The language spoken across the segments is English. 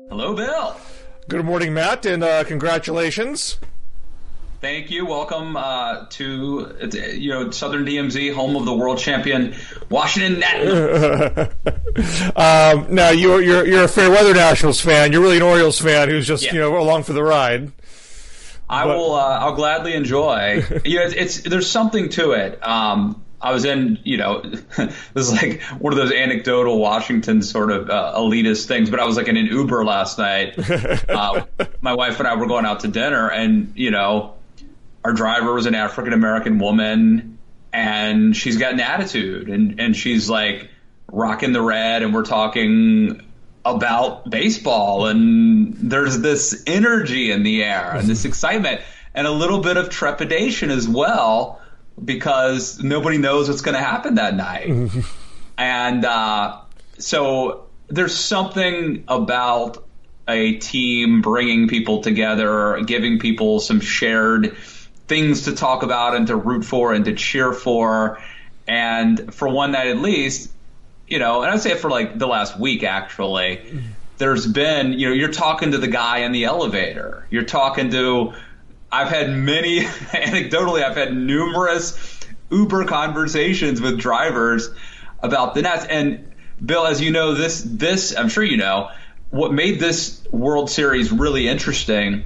Hello, Bill. Good morning, Matt, and congratulations. Thank you. Welcome to Southern DMZ, home of the world champion Washington Nationals. Now you're a fair weather Nationals fan. You're really an Orioles fan who's just along for the ride. I'll gladly enjoy. There's something to it. I was in, this is like one of those anecdotal Washington sort of elitist things, but I was like in an Uber last night. My wife and I were going out to dinner, and, our driver was an African-American woman, and she's got an attitude, and she's like rocking the red, and we're talking about baseball, and there's this energy in the air and this excitement and a little bit of trepidation as well, because nobody knows what's going to happen that night. And so there's something about a team bringing people together, giving people some shared things to talk about and to root for and to cheer for. And for one night at least, and I'd say for like the last week, actually, there's been, you're talking to the guy in the elevator. You're talking to, I've had numerous Uber conversations with drivers about the Nats. And Bill, as you know, this I'm sure you know, what made this World Series really interesting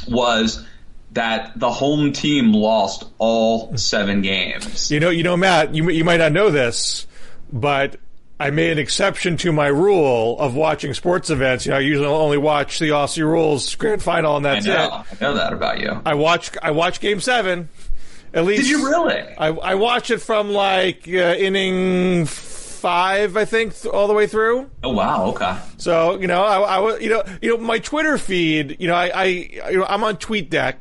was that the home team lost all 7 games. Matt, you might not know this, but I made an exception to my rule of watching sports events. I usually only watch the Aussie Rules Grand Final, and that's it. I know that about you. I watched Game 7. At least. Did you really? I watched it from like inning 5, I think, all the way through. Oh wow! Okay. So I was my Twitter feed. I'm on TweetDeck.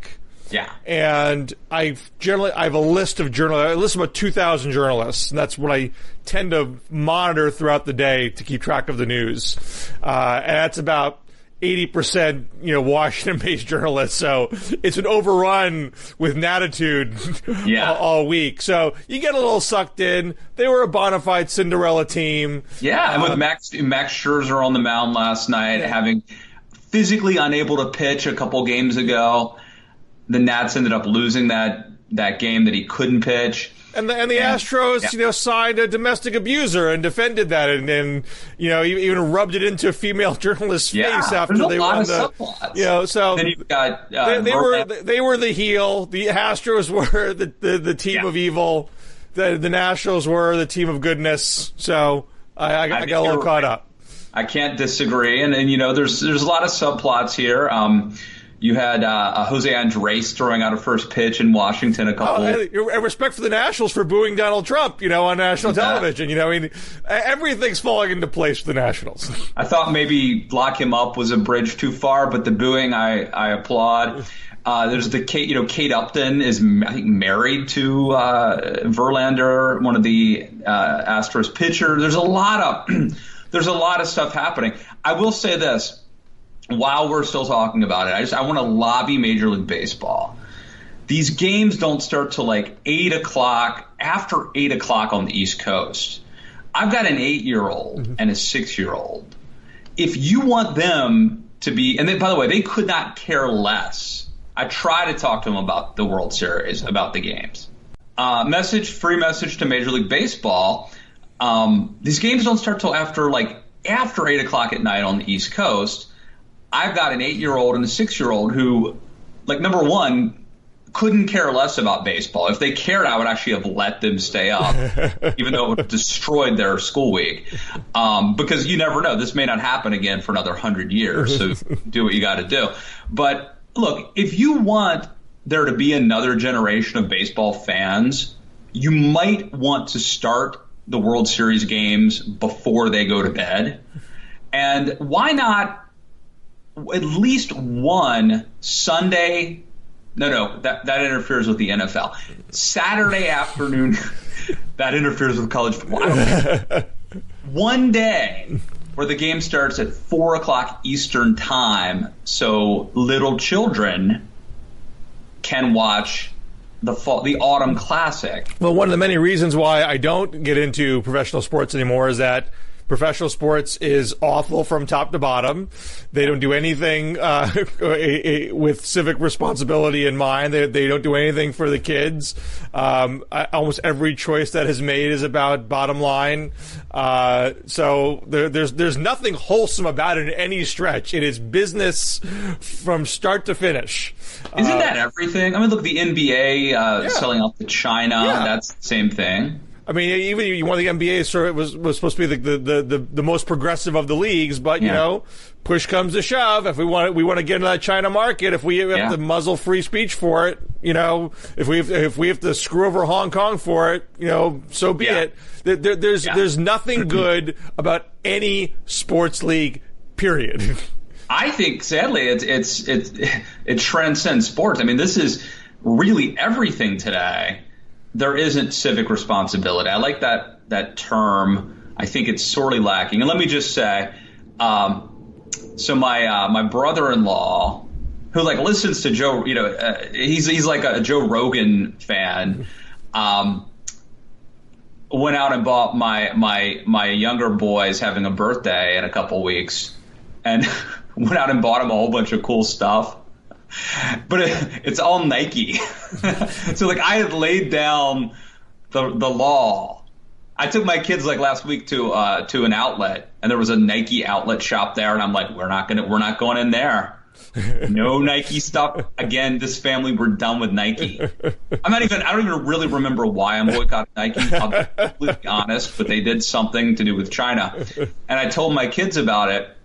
Yeah. And I have a list of journalists. I list about 2,000 journalists, and that's what I tend to monitor throughout the day to keep track of the news. And that's about 80%, Washington-based journalists. So it's an overrun with Natitude all week. So you get a little sucked in. They were a bona fide Cinderella team. Yeah, and with Max Scherzer on the mound last night, having physically unable to pitch a couple games ago. The Nats ended up losing that game that he couldn't pitch. And the Astros, signed a domestic abuser and defended that, and even rubbed it into a female journalist's face after they won the. So then you've got they were the heel. The Astros were the team of evil. The Nationals were the team of goodness. So I got a little caught up. I can't disagree, and there's a lot of subplots here. You had Jose Andres throwing out a first pitch in Washington a couple. And respect for the Nationals for booing Donald Trump, on national television. Everything's falling into place for the Nationals. I thought maybe lock him up was a bridge too far, but the booing I applaud. There's the Kate Upton is I think married to Verlander, one of the Astros pitchers. There's a lot of stuff happening. I will say this. While we're still talking about it, I want to lobby Major League Baseball. These games don't start till like 8 o'clock, after 8 o'clock on the East Coast. I've got an 8-year-old and a 6-year-old. If you want them to be, and by the way, they could not care less. I try to talk to them about the World Series, about the games. Free message to Major League Baseball. These games don't start till after 8 o'clock at night on the East Coast. I've got an 8-year-old and a 6-year-old who, number one, couldn't care less about baseball. If they cared, I would actually have let them stay up, even though it would have destroyed their school week. Because you never know. This may not happen again for another 100 years, so do what you got to do. But, look, if you want there to be another generation of baseball fans, you might want to start the World Series games before they go to bed. And why not at least one Sunday? No, that interferes with the NFL. Saturday afternoon, that interferes with college football. One day where the game starts at 4 o'clock Eastern time, so little children can watch the autumn classic. Well, one of the many reasons why I don't get into professional sports anymore is that Professional sports is awful from top to bottom. They don't do anything with civic responsibility in mind. They don't do anything for the kids. Almost every choice that is made is about bottom line. So there's nothing wholesome about it in any stretch. It is business from start to finish. Isn't that everything? I mean, look, the NBA selling off to China. Yeah. That's the same thing. I mean, even one of the NBA was supposed to be the most progressive of the leagues, but you know, push comes to shove. If we want to get into that China market, if we have to muzzle free speech for it, you know, if we have to screw over Hong Kong for it, you know, so be it. There's nothing good about any sports league, period. I think, sadly, it transcends sports. I mean, this is really everything today. There isn't civic responsibility. I like that term. I think it's sorely lacking. And let me just say, so my brother-in-law, who like listens to Joe, you know, he's like a Joe Rogan fan, went out and bought my younger boy's having a birthday in a couple weeks, and went out and bought him a whole bunch of cool stuff. But it's all Nike. So like I had laid down the law. I took my kids like last week to an outlet, and there was a Nike outlet shop there, and I'm like, we're not going in there. No Nike stuff. Again, this family, we're done with Nike. I don't even really remember why I'm boycotting Nike. I'll be completely honest, but they did something to do with China. And I told my kids about it.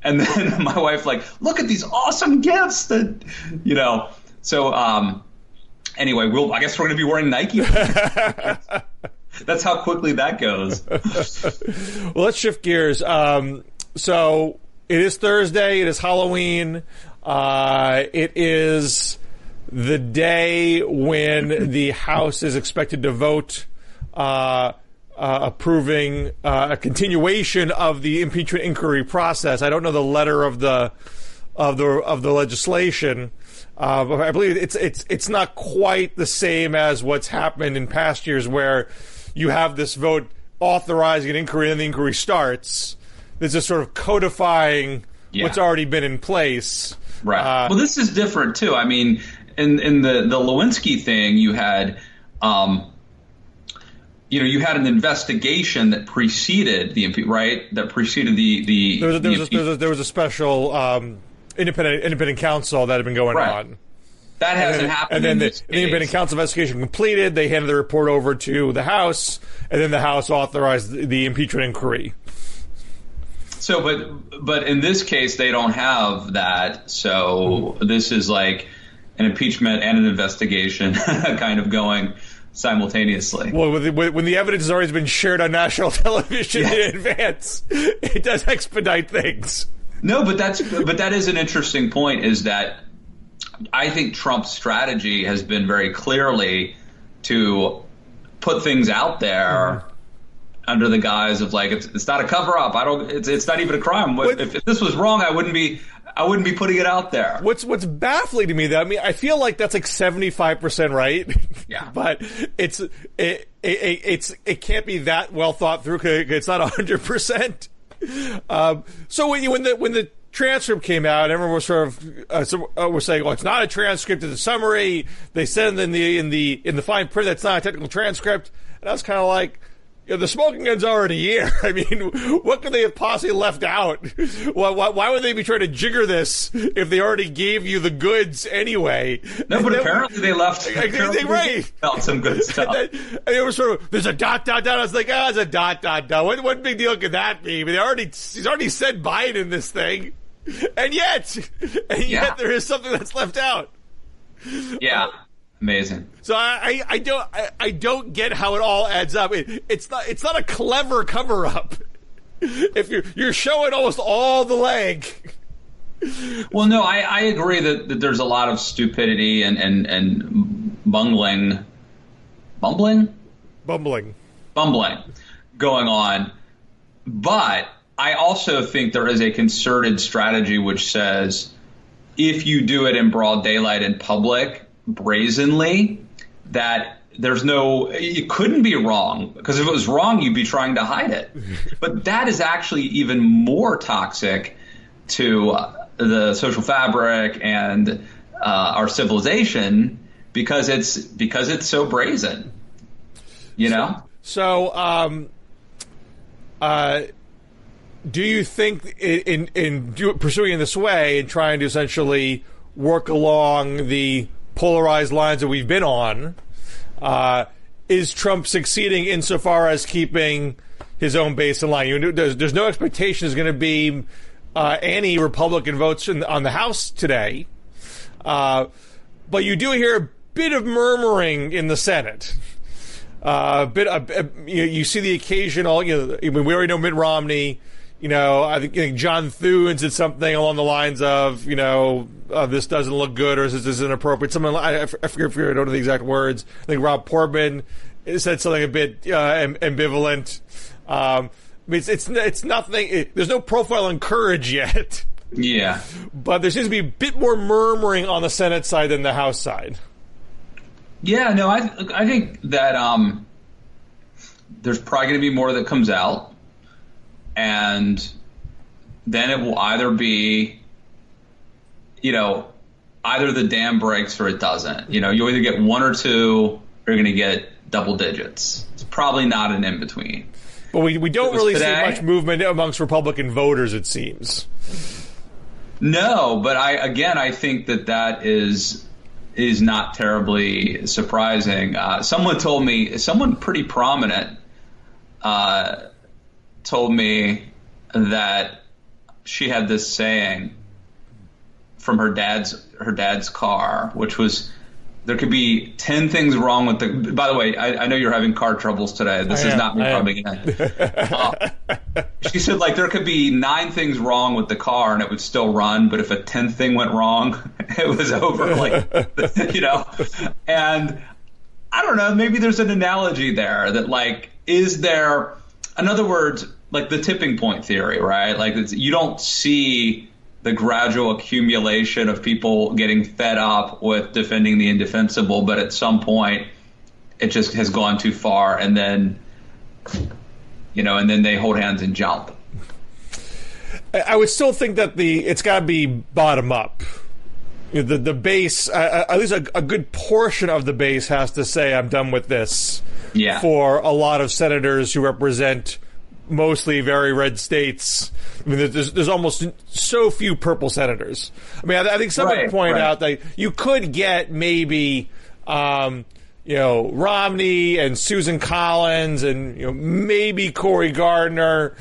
And then my wife like, look at these awesome gifts that, you know. So anyway, I guess we're going to be wearing Nike. That's how quickly that goes. Well, let's shift gears. So it is Thursday. It is Halloween. It is the day when the House is expected to vote approving a continuation of the impeachment inquiry process. I don't know the letter of the legislation, but I believe it's not quite the same as what's happened in past years, where you have this vote authorizing an inquiry and the inquiry starts. This is sort of codifying what's already been in place. Right. Well, this is different too. I mean, in the Lewinsky thing, you had. You had an investigation that preceded the impeachment, right? That preceded the there was a special independent counsel that had been going on. That hasn't happened. And then the independent counsel investigation completed. They handed the report over to the House, and then the House authorized the impeachment inquiry. So, but in this case, they don't have that. So this is like an impeachment and an investigation kind of going simultaneously. Well, when the evidence has already been shared on national television in advance, it does expedite things. No, but that is an interesting point, is that I think Trump's strategy has been very clearly to put things out there under the guise of like, it's not a cover up. It's not even a crime. If this was wrong, I wouldn't be putting it out there. What's baffling to me, though, I mean, I feel like that's like 75% right. Yeah. But it can't be that well thought through, because it's not 100%. So when the transcript came out, everyone was sort of we're saying, "Oh, it's not a transcript; it's a summary." They said in the fine print that's not a technical transcript, and I was kind of like, the smoking gun's already here. I mean, what could they have possibly left out? Why would they be trying to jigger this if they already gave you the goods anyway? No, but apparently they left. Right. Felt some good stuff. And it was sort of, there's a ... I was like, it's a ... What big deal could that be? I mean, he's already said Biden in this thing, and yet there is something that's left out. Yeah. Amazing. So I don't get how it all adds up. It's not a clever cover up. If you're showing almost all the leg. Well, no, I agree that there's a lot of stupidity and bumbling going on. But I also think there is a concerted strategy which says, if you do it in broad daylight in public, brazenly, that it couldn't be wrong, because if it was wrong, you'd be trying to hide it. But that is actually even more toxic to the social fabric and our civilization, because it's so brazen, So, do you think in pursuing in this way and trying to essentially work along the polarized lines that we've been on, is Trump succeeding insofar as keeping his own base in line? There's no expectation there's going to be any Republican votes on the House today, but you do hear a bit of murmuring in the Senate. You see the occasional. We already know Mitt Romney. I think John Thune said something along the lines of, this doesn't look good, or this is inappropriate. I forget if I don't know the exact words. I think Rob Portman said something a bit ambivalent. It's nothing. There's no profile on courage yet. Yeah. But there seems to be a bit more murmuring on the Senate side than the House side. Yeah, no, I think that there's probably going to be more that comes out, and then it will either be, either the dam breaks or it doesn't. You either get one or two, or you're going to get double digits. It's probably not an in-between. But we don't really see much movement amongst Republican voters, it seems. No, but I think that is not terribly surprising. Someone pretty prominent told me that she had this saying from her dad's car, which was, there could be 10 things wrong with the. By the way, I know you're having car troubles today. This is not me rubbing it. She said, there could be 9 things wrong with the car and it would still run, but if a 10th thing went wrong, it was over. And I don't know. Maybe there's an analogy there that, is there? In other words, the tipping point theory, right? You don't see the gradual accumulation of people getting fed up with defending the indefensible, but at some point it just has gone too far, and then they hold hands and jump. I would still think that it's got to be bottom up. The base, at least a good portion of the base, has to say, I'm done with this. Yeah. For a lot of senators who represent mostly very red states. There's almost so few purple senators. I think someone pointed out that you could get maybe, Romney and Susan Collins and, maybe Cory Gardner,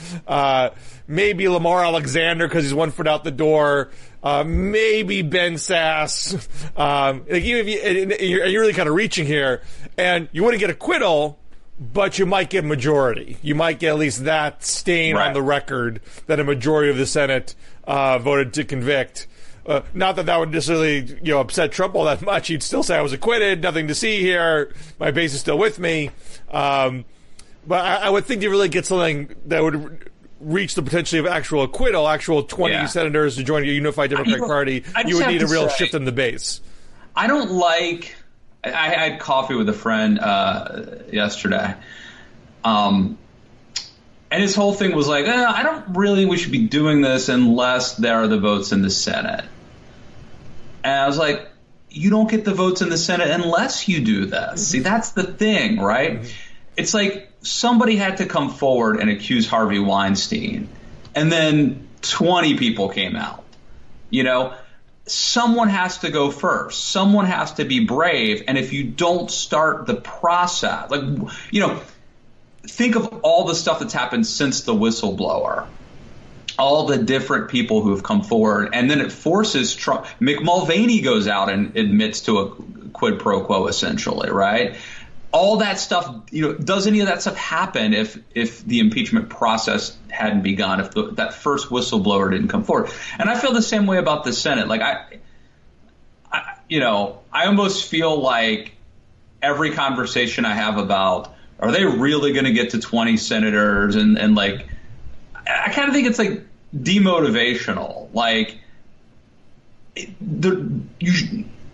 maybe Lamar Alexander because he's 1 foot out the door, maybe Ben Sass. Even if you're really kind of reaching here, and you wouldn't get acquittal, but you might get majority. You might get at least that stain on the record that a majority of the Senate voted to convict. Not that would necessarily upset Trump all that much. He'd still say, I was acquitted, nothing to see here, my base is still with me. But I would think you really get something that would reach the potentially of actual acquittal, actual 20 senators to join a unified Democratic Party. You would need a real shift in the base. I don't like... I had coffee with a friend yesterday, and his whole thing was I don't really think we should be doing this unless there are the votes in the Senate. And I was like, you don't get the votes in the Senate unless you do this. See, that's the thing, right? Mm-hmm. It's somebody had to come forward and accuse Harvey Weinstein, and then 20 people came out, Someone has to go first. Someone has to be brave. And if you don't start the process, think of all the stuff that's happened since the whistleblower, all the different people who have come forward. And then it forces Trump. Mick Mulvaney goes out and admits to a quid pro quo, essentially, right? All that stuff, does any of that stuff happen if the impeachment process hadn't begun, if that first whistleblower didn't come forward? And I feel the same way about the Senate. I almost feel like every conversation I have about, are they really going to get to 20 senators? And I kind of think it's demotivational.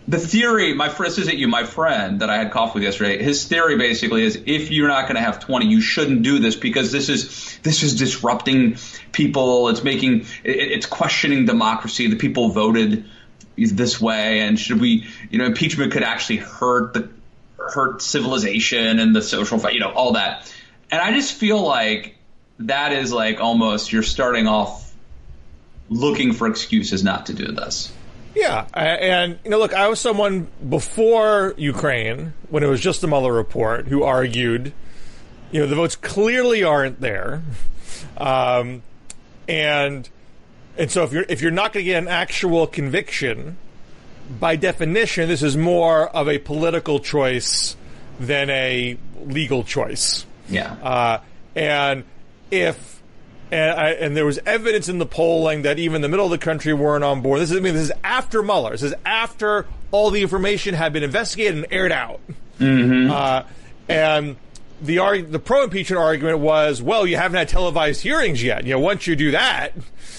The theory, this isn't you, my friend that I had coffee with yesterday, his theory basically is if you're not going to have 20, you shouldn't do this because this is disrupting people. It's questioning democracy. The people voted this way, and should we, impeachment could actually hurt civilization and the social fight, all that. And I just feel like that is like almost you're starting off looking for excuses not to do this. Yeah, and look, I was someone before Ukraine, when it was just the Mueller report, who argued, the votes clearly aren't there, and so if you're not going to get an actual conviction, by definition, this is more of a political choice than a legal choice. Yeah, and there was evidence in the polling that even the middle of the country weren't on board. This is after Mueller. This is after all the information had been investigated and aired out. Mm-hmm. And the pro-impeachment argument was, well, you haven't had televised hearings yet. Once you do that,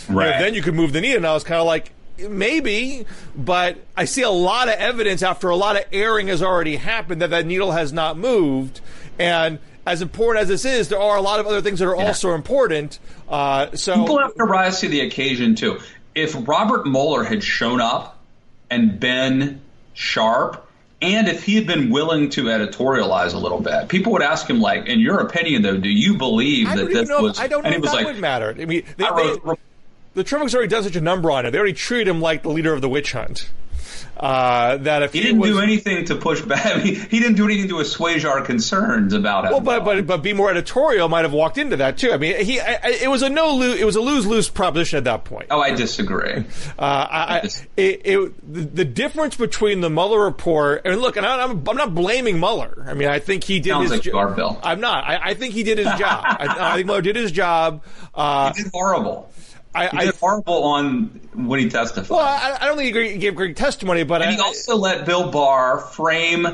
right, then you could move the needle. And I was kind of like, maybe, but I see a lot of evidence after a lot of airing has already happened that needle has not moved. And as important as this is, there are a lot of other things that are also important. So people have to rise to the occasion too. If Robert Mueller had shown up and been sharp, and if he had been willing to editorialize a little bit, people would ask him, like, in your opinion, though, do you believe that this was? I don't know if that would matter. I mean, the Trump has already done such a number on it. They already treat him like the leader of the witch hunt. That if he didn't do anything to push back, he didn't do anything to assuage our concerns about him. Well, but be more editorial might have walked into that too. I mean, it was a lose-lose proposition at that point. Oh, I disagree. The difference between the Mueller report and look, and I'm not blaming Mueller. I mean, I think he did his job. Bill. I'm not. I think he did his job. I think Mueller did his job. He did horrible. He did horrible on when he testified. Well, I don't think he gave great testimony, but he also let Bill Barr frame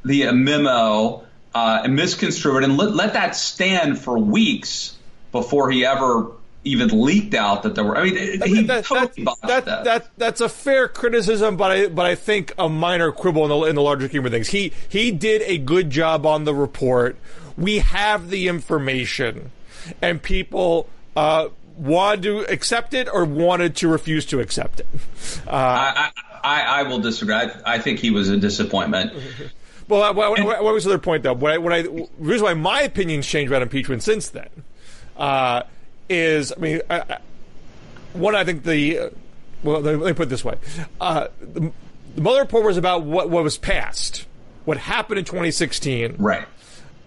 the memo and misconstrue it, and let that stand for weeks before he ever even leaked out that there were. I mean, that's a fair criticism, but I think a minor quibble in the larger scheme of things. He did a good job on the report. We have the information, and people wanted to accept it or wanted to refuse to accept it. I will disagree. I think he was a disappointment. Well, what was the other point, though? The reason why my opinion's changed about impeachment since then is, I mean, one, I think well, let me put it this way. The Mueller report was about what was passed, what happened in 2016. Right.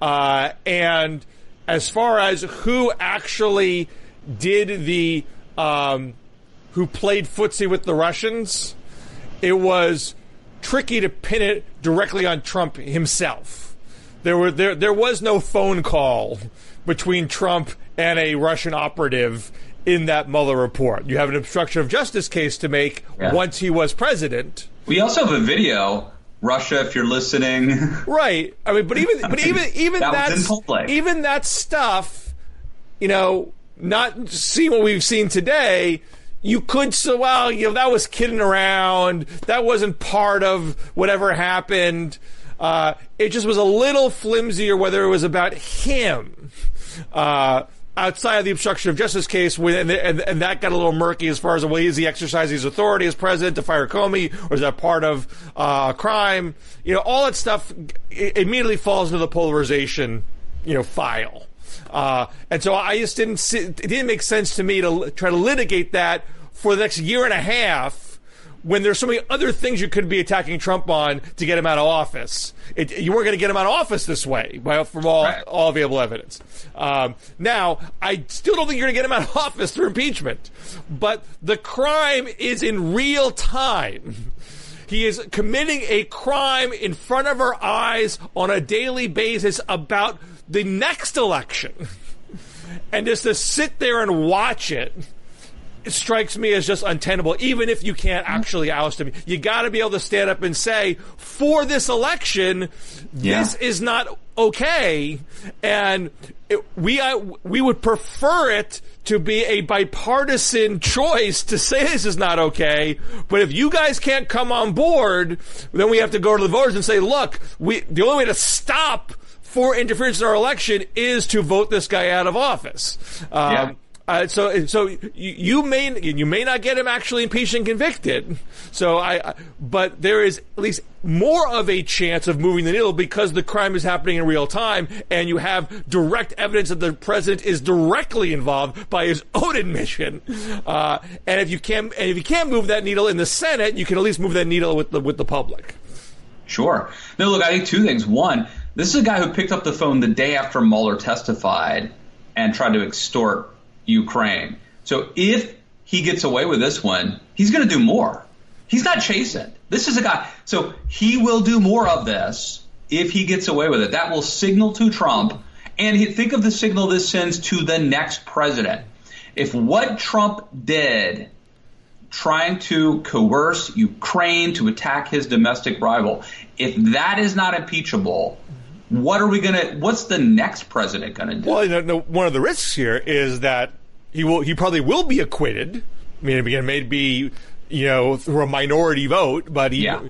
And as far as who actually did who played footsie with the Russians, it was tricky to pin it directly on Trump himself. There was no phone call between Trump and a Russian operative in that Mueller report. You have an obstruction of justice case to make once he was president. We also have a video. Russia, if you're listening, right? I mean, but even even that stuff, not seeing what we've seen today, you could that was kidding around. That wasn't part of whatever happened. It just was a little flimsier whether it was about him. Outside of the obstruction of justice case, and that got a little murky as far as, well, is he exercising his authority as president to fire Comey, or is that part of crime? All that stuff immediately falls into the polarization, file. And so I just it didn't make sense to me to try to litigate that for the next year and a half when there's so many other things you could be attacking Trump on to get him out of office. You weren't going to get him out of office this way from all available evidence. Now, I still don't think you're going to get him out of office through impeachment, but the crime is in real time. He is committing a crime in front of our eyes on a daily basis about the next election. And just to sit there and watch it strikes me as just untenable, even if you can't actually oust him. You got to be able to stand up and say, for this election, this is not okay, and we would prefer it to be a bipartisan choice to say this is not okay. But if you guys can't come on board, then we have to go to the voters and say, look, the only way to stop foreign interference in our election is to vote this guy out of office. So you may not get him actually impeached and convicted. But there is at least more of a chance of moving the needle because the crime is happening in real time, and you have direct evidence that the president is directly involved by his own admission. And if you can't move that needle in the Senate, you can at least move that needle with the public. Sure. No, look, I think two things. One, this is a guy who picked up the phone the day after Mueller testified and tried to extort Ukraine. So if he gets away with this one, he's going to do more. He's not chastened. This is a guy. So he will do more of this if he gets away with it. That will signal to Trump. And think of the signal this sends to the next president. If what Trump did, trying to coerce Ukraine to attack his domestic rival, if that is not impeachable, what's the next president going to do? Well, one of the risks here is that he probably will be acquitted. I mean, again, maybe, through a minority vote, but I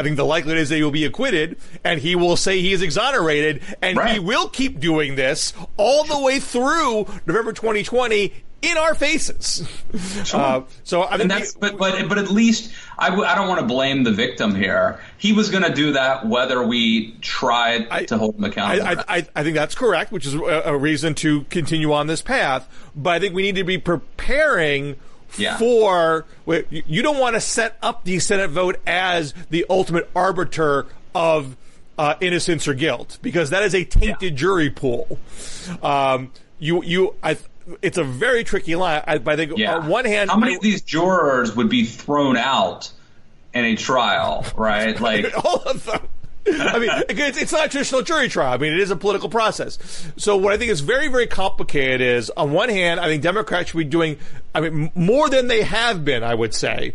think the likelihood is that he will be acquitted, and he will say he is exonerated, and he will keep doing this all the way through November 2020 in our faces. Sure. But at least I don't want to blame the victim here. He was going to do that whether we tried to hold him accountable. I think that's correct, which is a reason to continue on this path. But I think we need to be preparing for. You don't want to set up the Senate vote as the ultimate arbiter of innocence or guilt, because that is a tainted jury pool. It's a very tricky line. But I think on one hand, how many of these jurors would be thrown out in a trial, right? Like all of them. I mean, it's not a traditional jury trial. I mean, it is a political process. So what I think is very, very complicated is, on one hand, I think Democrats should be doing, more than they have been, I would say,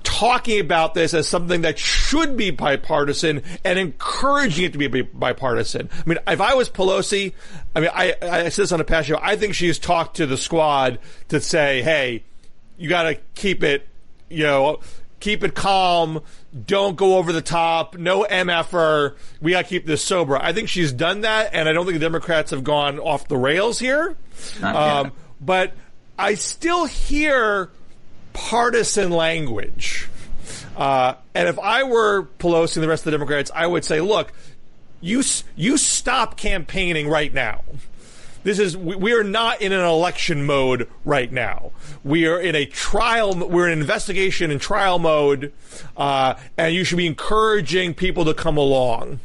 talking about this as something that should be bipartisan and encouraging it to be bipartisan. I mean, if I was Pelosi, I said this on a past show, I think she's talked to the squad to say, hey, you got to keep it calm, don't go over the top, no MFR, we got to keep this sober. I think she's done that, and I don't think the Democrats have gone off the rails here. But I still hear partisan language. And if I were Pelosi and the rest of the Democrats, I would say, look, you stop campaigning right now. We are not in an election mode right now. We are in we're in investigation and trial mode, and you should be encouraging people to come along.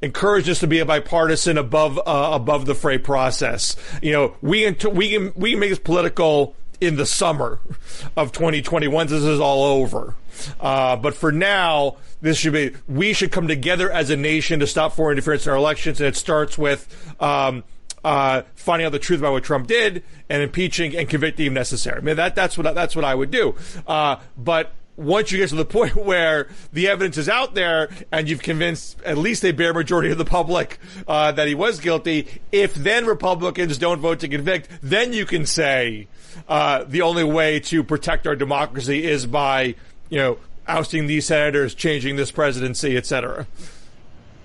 Encourage us to be a bipartisan above the fray process. We can make this political in the summer of 2020 once this is all over. But for now, we should come together as a nation to stop foreign interference in our elections, and it starts with finding out the truth about what Trump did and impeaching and convicting if necessary. I mean, that's what I would do. But once you get to the point where the evidence is out there and you've convinced at least a bare majority of the public that he was guilty, if then Republicans don't vote to convict, then you can say the only way to protect our democracy is by, ousting these senators, changing this presidency, et cetera.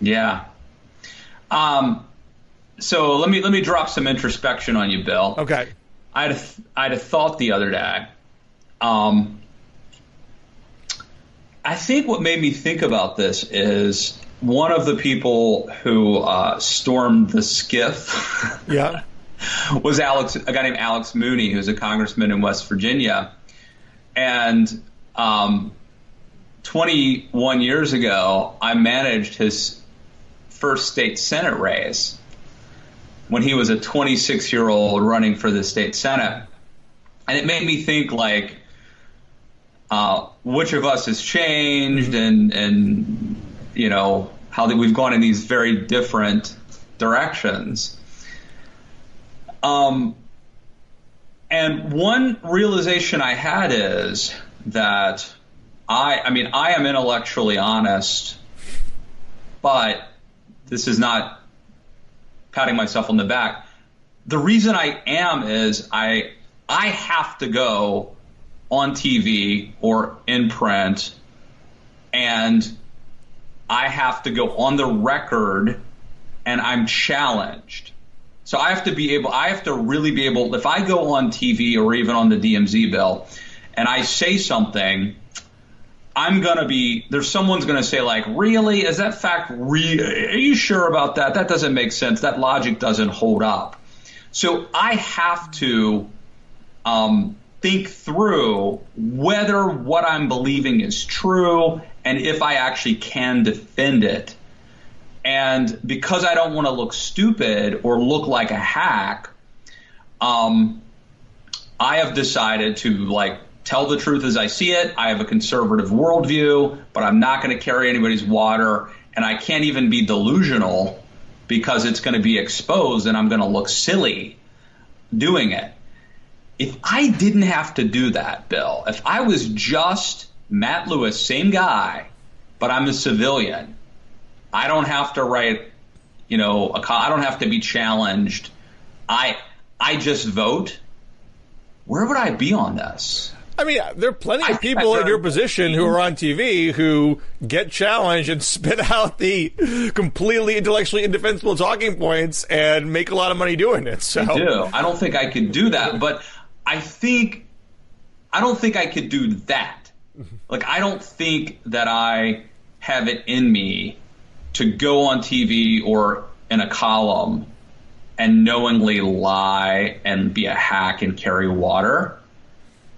Yeah. So let me drop some introspection on you, Bill. Okay. I had a thought the other day. I think what made me think about this is one of the people who stormed the skiff was a guy named Alex Mooney, who's a congressman in West Virginia. And 21 years ago, I managed his first state Senate race when he was a 26-year-old running for the state Senate. And it made me think, like, which of us has changed and how we've gone in these very different directions. And one realization I had is that I am intellectually honest, but this is not patting myself on the back. The reason I am is I have to go on TV or in print, and I have to go on the record, and I'm challenged. So I have to really be able, if I go on TV or even on the DMZ bill and I say something, someone's going to say, like, really? Is that fact real? Are you sure about that? That doesn't make sense. That logic doesn't hold up. So I have to think through whether what I'm believing is true and if I actually can defend it. And because I don't want to look stupid or look like a hack, I have decided to, like, tell the truth as I see it. I have a conservative worldview, but I'm not going to carry anybody's water, and I can't even be delusional because it's going to be exposed and I'm going to look silly doing it. If I didn't have to do that, Bill, if I was just Matt Lewis, same guy, but I'm a civilian, I don't have to write, I don't have to be challenged. I just vote. Where would I be on this? I mean, there are plenty of people in your position who are on TV who get challenged and spit out the completely intellectually indefensible talking points and make a lot of money doing it. So I do. I don't think I could do that, but I don't think I could do that. Like, I don't think that I have it in me to go on TV or in a column and knowingly lie and be a hack and carry water.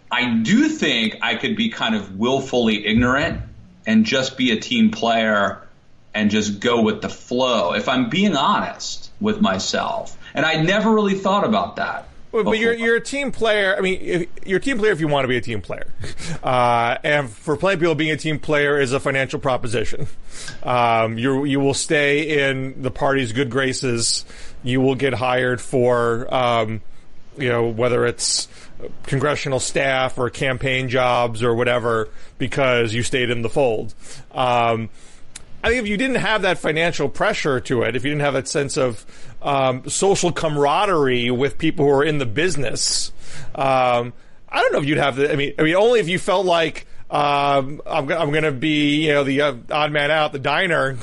I do think I could be kind of willfully ignorant and just be a team player and just go with the flow, if I'm being honest with myself. And I never really thought about that. But you're a team player. I mean, you're a team player if you want to be a team player. And for plenty of people, being a team player is a financial proposition. You will stay in the party's good graces. You will get hired for, whether it's congressional staff or campaign jobs or whatever, because you stayed in the fold. I think if you didn't have that financial pressure to it, if you didn't have that sense of social camaraderie with people who are in the business, I don't know if you'd have the. I mean, only if you felt like I'm going to be, the odd man out, the diner.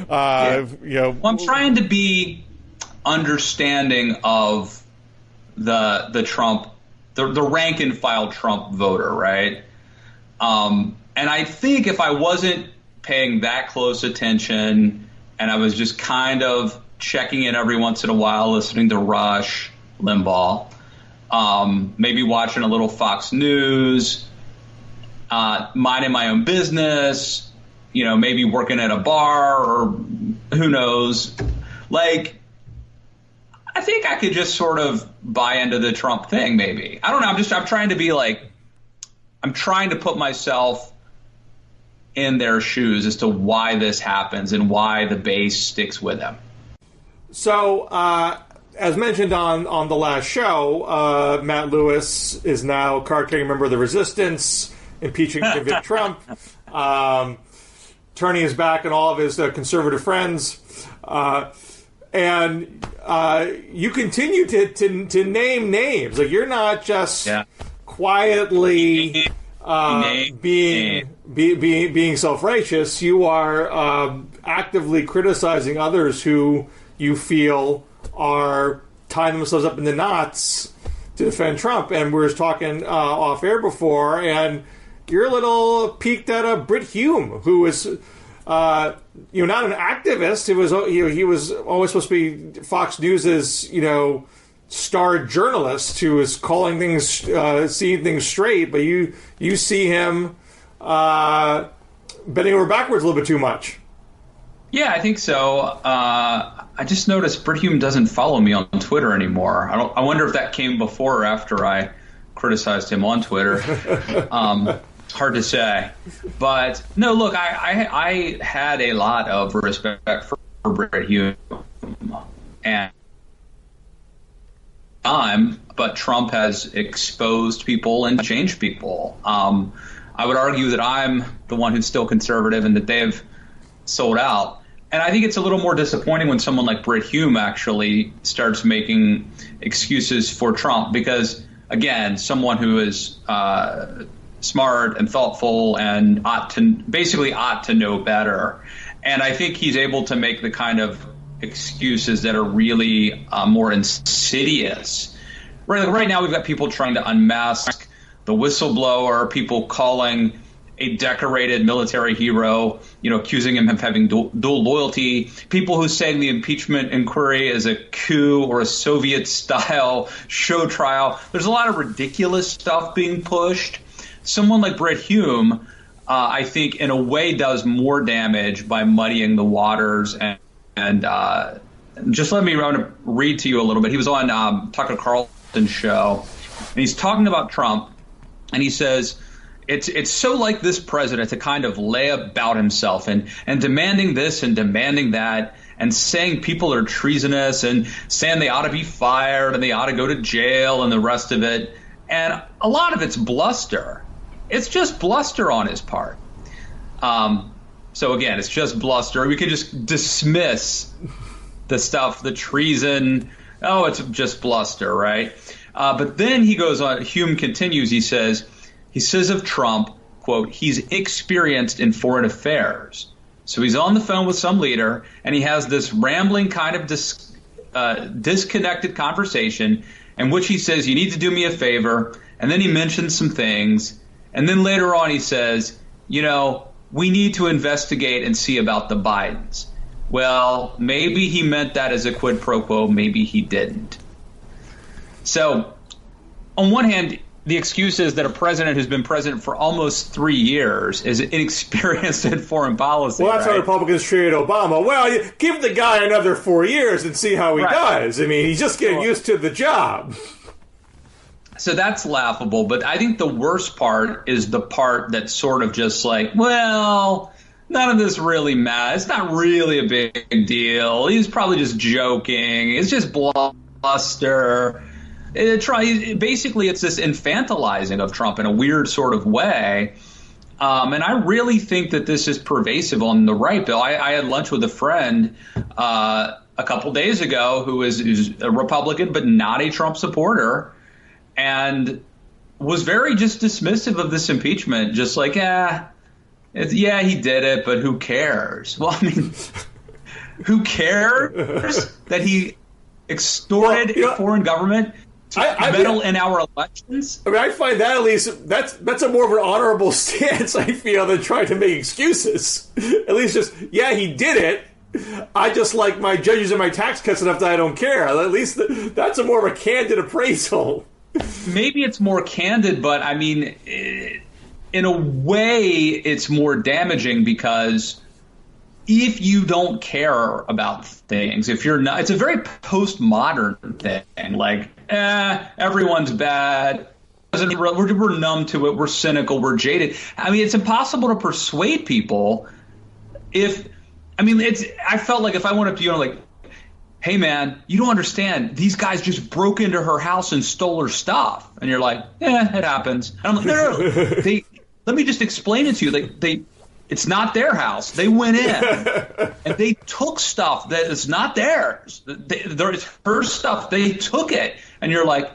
Well, I'm trying to be understanding of the Trump, the rank and file Trump voter, right? And I think if I wasn't paying that close attention and I was just kind of checking in every once in a while, listening to Rush Limbaugh, maybe watching a little Fox News, minding my own business, maybe working at a bar or who knows. Like, I think I could just sort of buy into the Trump thing, maybe. I don't know. I'm trying to be like, I'm trying to put myself in their shoes as to why this happens and why the base sticks with him. So, as mentioned on the last show, Matt Lewis is now card-carrying member of the Resistance, impeaching convict Trump, turning his back on all of his conservative friends, and you continue to name names. Like, you're not just quietly being self-righteous. You are actively criticizing others who you feel are tying themselves up in the knots to defend Trump. And we were talking off air before, and you're a little peeked at Brit Hume, who is not an activist. He was always supposed to be Fox News's star journalist who is calling things, seeing things straight. But you see him bending over backwards a little bit too much. Yeah, I think so. I just noticed Brit Hume doesn't follow me on Twitter anymore. I wonder if that came before or after I criticized him on Twitter. Hard to say. But no, look, I had a lot of respect for Brit Hume and but Trump has exposed people and changed people. I would argue that I'm the one who's still conservative and that they've sold out. And I think it's a little more disappointing when someone like Brit Hume actually starts making excuses for Trump because, again, someone who is smart and thoughtful and ought to know better. And I think he's able to make the kind of excuses that are really more insidious. Right now we've got people trying to unmask the whistleblower, people calling a decorated military hero, accusing him of having dual loyalty, people who saying the impeachment inquiry is a coup or a Soviet-style show trial. There's a lot of ridiculous stuff being pushed. Someone like Brit Hume, I think, in a way does more damage by muddying the waters. And just let me read to you a little bit. He was on Tucker Carlson's show, and he's talking about Trump, and he says, It's so like this president to kind of lay about himself and demanding this and demanding that and saying people are treasonous and saying they ought to be fired and they ought to go to jail and the rest of it. And a lot of it's bluster. It's just bluster on his part. So, again, it's just bluster. We could just dismiss the stuff, the treason. Oh, it's just bluster, right? But then he goes on. Hume continues. He says of Trump, quote, he's experienced in foreign affairs. So he's on the phone with some leader, and he has this rambling kind of disconnected conversation in which he says, you need to do me a favor. And then he mentions some things. And then later on he says, we need to investigate and see about the Bidens. Well, maybe he meant that as a quid pro quo. Maybe he didn't. So on one hand, the excuse is that a president who's been president for almost 3 years is inexperienced in foreign policy. Well, that's how Republicans treated Obama. Well, give the guy another 4 years and see how he does. I mean, he's just getting used to the job. So that's laughable. But I think the worst part is the part that's sort of just like, well, none of this really matters. It's not really a big deal. He's probably just joking. It's just bluster. Basically, it's this infantilizing of Trump in a weird sort of way. And I really think that this is pervasive on the right, Bill. I had lunch with a friend a couple days ago who's a Republican but not a Trump supporter and was very just dismissive of this impeachment, just like, he did it, but who cares? Well, I mean, who cares that he extorted a foreign government to meddle in our elections? I mean, I find that at least that's a more of an honorable stance, I feel, than trying to make excuses. At least just, he did it. I just like my judges and my tax cuts enough that I don't care. At least that's a more of a candid appraisal. Maybe it's more candid, but I mean, in a way, it's more damaging because if you don't care about things, if you're not, it's a very postmodern thing. Like, everyone's bad. We're numb to it. We're cynical. We're jaded. I mean, it's impossible to persuade people. I felt like if I went up to you and like, hey, man, you don't understand. These guys just broke into her house and stole her stuff. And you're like, it happens. And I'm like, no. Let me just explain it to you. It's not their house. They went in and they took stuff that is not theirs. It's her stuff. They took it. And you're like,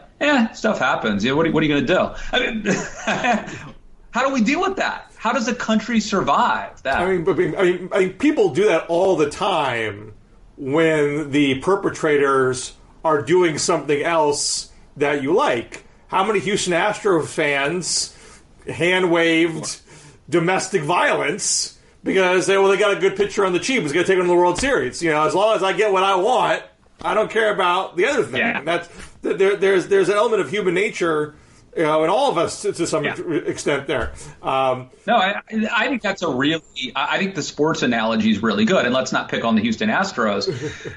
stuff happens. What are you going to do? I mean, how do we deal with that? How does a country survive that? I mean, people do that all the time when the perpetrators are doing something else that you like. How many Houston Astros fans hand-waved domestic violence because they got a good pitcher on the cheap. It's going to take them to the World Series. As long as I get what I want, I don't care about the other thing. Yeah. There's an element of human nature, in all of us to some extent there. No, I think that's I think the sports analogy is really good. And let's not pick on the Houston Astros.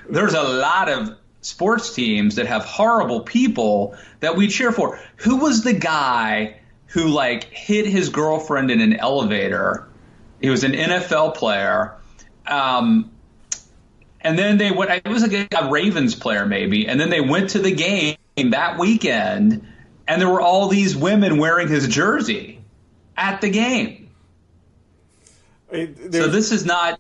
There's a lot of sports teams that have horrible people that we cheer for. Who was the guy who hit his girlfriend in an elevator? He was an NFL player. And then they went, it was a Ravens player maybe. And then they went to the game that weekend and there were all these women wearing his jersey at the game. So this is not,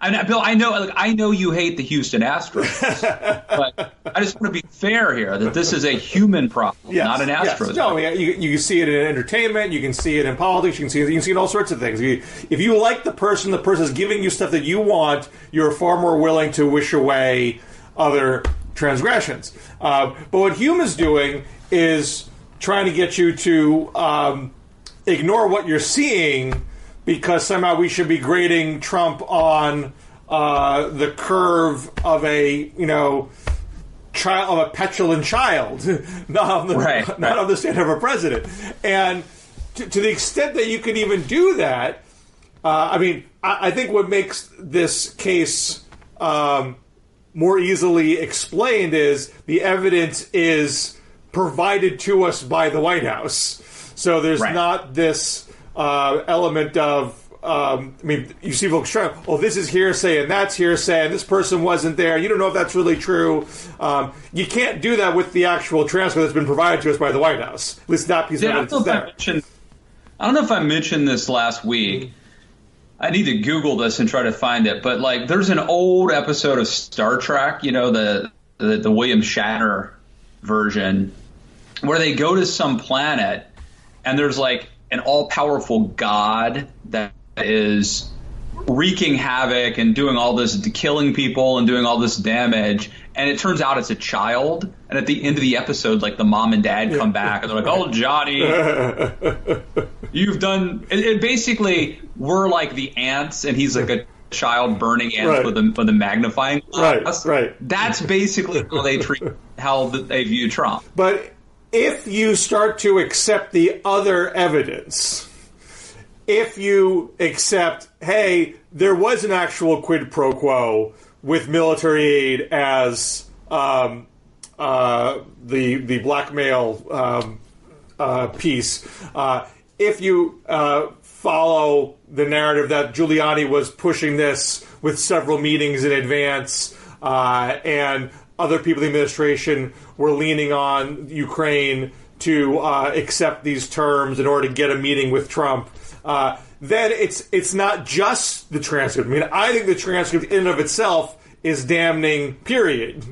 Bill, I know you hate the Houston Astros, but I just want to be fair here that this is a human problem, not an Astros. Yes. No, you can see it in entertainment, you can see it in politics, you can see it in all sorts of things. If you like the person is giving you stuff that you want, you're far more willing to wish away other transgressions. But what Hume is doing is trying to get you to ignore what you're seeing, because somehow we should be grading Trump on the curve of a petulant child, not on the stand of a president. And to the extent that you can even do that, I think what makes this case more easily explained is the evidence is provided to us by the White House. So there's not this element of, you see folks trying, this is hearsay and that's hearsay and this person wasn't there. You don't know if that's really true. You can't do that with the actual transcript that's been provided to us by the White House. At least that piece of evidence is there. I don't know if I mentioned this last week. I need to Google this and try to find it. But there's an old episode of Star Trek, the William Shatner version, where they go to some planet and there's an all-powerful god that is wreaking havoc and doing all this, killing people and doing all this damage. And it turns out it's a child. And at the end of the episode, the mom and dad come back and they're like, "Oh, Johnny, you've done." It basically, we're like the ants, and he's like a child burning ants with a magnifying glass. Right. That's basically how they view Trump. But if you start to accept the other evidence, if you accept, hey, there was an actual quid pro quo with military aid as the blackmail piece, if you follow the narrative that Giuliani was pushing this with several meetings in advance, and other people in the administration were leaning on Ukraine to accept these terms in order to get a meeting with Trump, then it's not just the transcript. I think the transcript in and of itself is damning, period.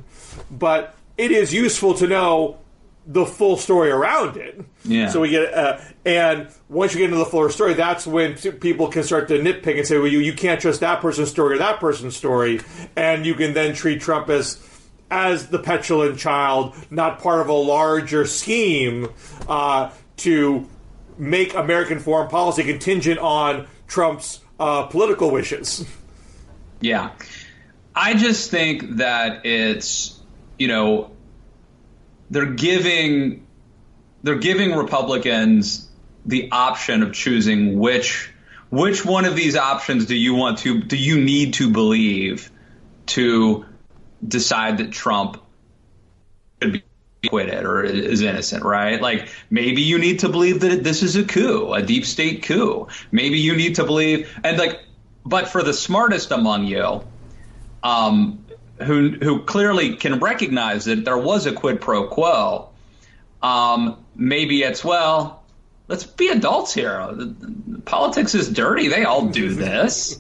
But it is useful to know the full story around it. Yeah. So we get, and once you get into the fuller story, that's when people can start to nitpick and say, well, you can't trust that person's story or that person's story, and you can then treat Trump as the petulant child, not part of a larger scheme to make American foreign policy contingent on Trump's political wishes. Yeah. I just think that it's, they're giving Republicans the option of choosing which one of these options do you need to believe to decide that Trump should be acquitted or is innocent, right? Maybe you need to believe that this is a coup, a deep state coup. Maybe you need to believe, but for the smartest among you, who clearly can recognize that there was a quid pro quo, maybe it's, let's be adults here. Politics is dirty. They all do this,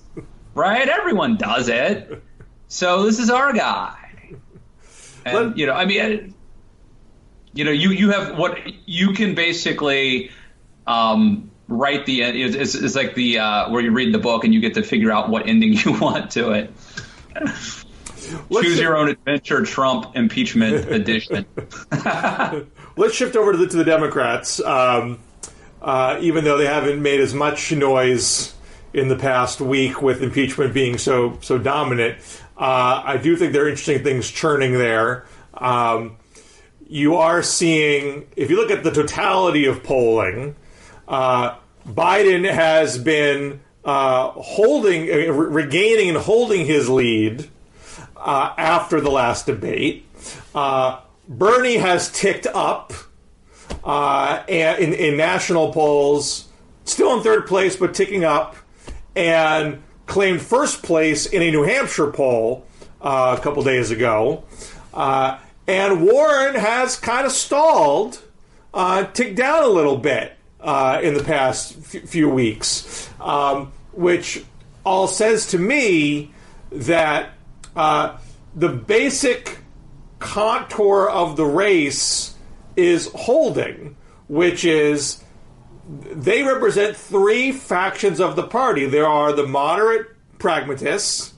right? Everyone does it. So this is our guy. And, you have what you can basically write the end. It's like the where you read the book and you get to figure out what ending you want to it. Choose your own adventure, Trump impeachment edition. Let's shift over to the Democrats. Even though they haven't made as much noise in the past week with impeachment being so dominant, I do think there are interesting things churning there. You are seeing, if you look at the totality of polling, Biden has been regaining and holding his lead after the last debate. Bernie has ticked up in national polls, still in third place, but ticking up, and claimed first place in a New Hampshire poll a couple days ago. And Warren has kind of stalled, ticked down a little bit in the past few weeks, which all says to me that the basic contour of the race is holding, which is they represent three factions of the party. There are the moderate pragmatists,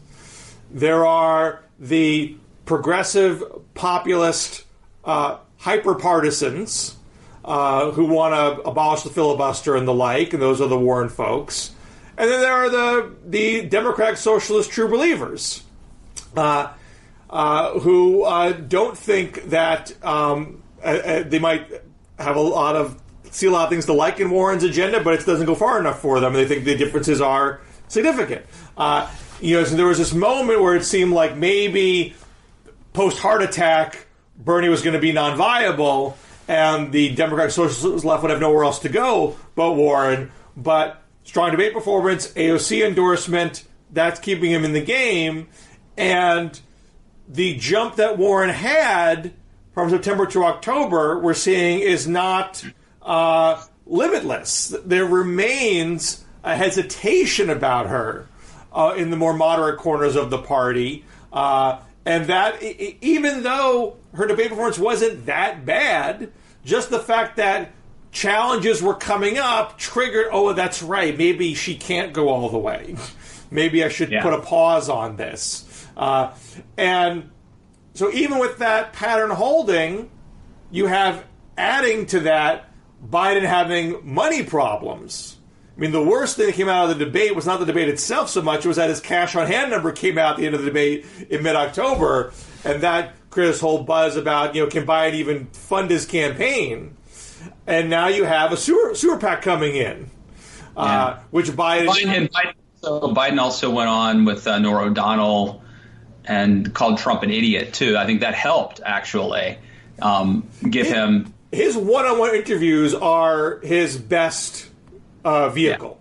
there are the progressive populist hyper-partisans who want to abolish the filibuster and the like, and those are the Warren folks. And then there are the Democratic Socialist true believers who don't think that they might have see a lot of things to like in Warren's agenda, but it doesn't go far enough for them. They think the differences are significant. So there was this moment where it seemed like maybe post-heart attack, Bernie was going to be non-viable, and the Democratic Socialists left would have nowhere else to go but Warren. But strong debate performance, AOC endorsement, that's keeping him in the game. And the jump that Warren had from September to October, we're seeing, is not limitless. There remains a hesitation about her in the more moderate corners of the party. And that, even though her debate performance wasn't that bad, just the fact that challenges were coming up triggered, oh, that's right, maybe she can't go all the way. Maybe I should put a pause on this. And so even with that pattern holding, you have, adding to that, Biden having money problems. I mean, the worst thing that came out of the debate was not the debate itself so much, it was that his cash on hand number came out at the end of the debate in mid-October, and that created this whole buzz about, can Biden even fund his campaign? And now you have a sewer PAC coming in, which Biden also went on with Norah O'Donnell and called Trump an idiot, too. I think that helped, actually, give him... His one-on-one interviews are his best vehicle.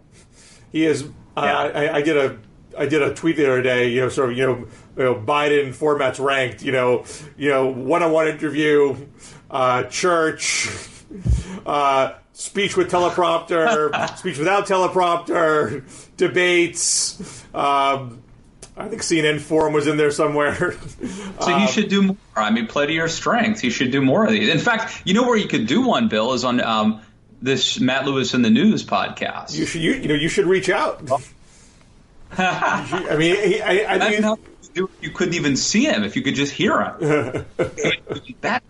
He is. I did a tweet the other day. Biden formats ranked. One-on-one interview, church, speech with teleprompter, speech without teleprompter, debates. I think CNN Forum was in there somewhere. So he should do more. I mean, play to your strengths. He should do more of these. In fact, where you could do one, Bill, is on this Matt Lewis in the News podcast. You should reach out. I mean, you couldn't even see him if you could just hear him. Better.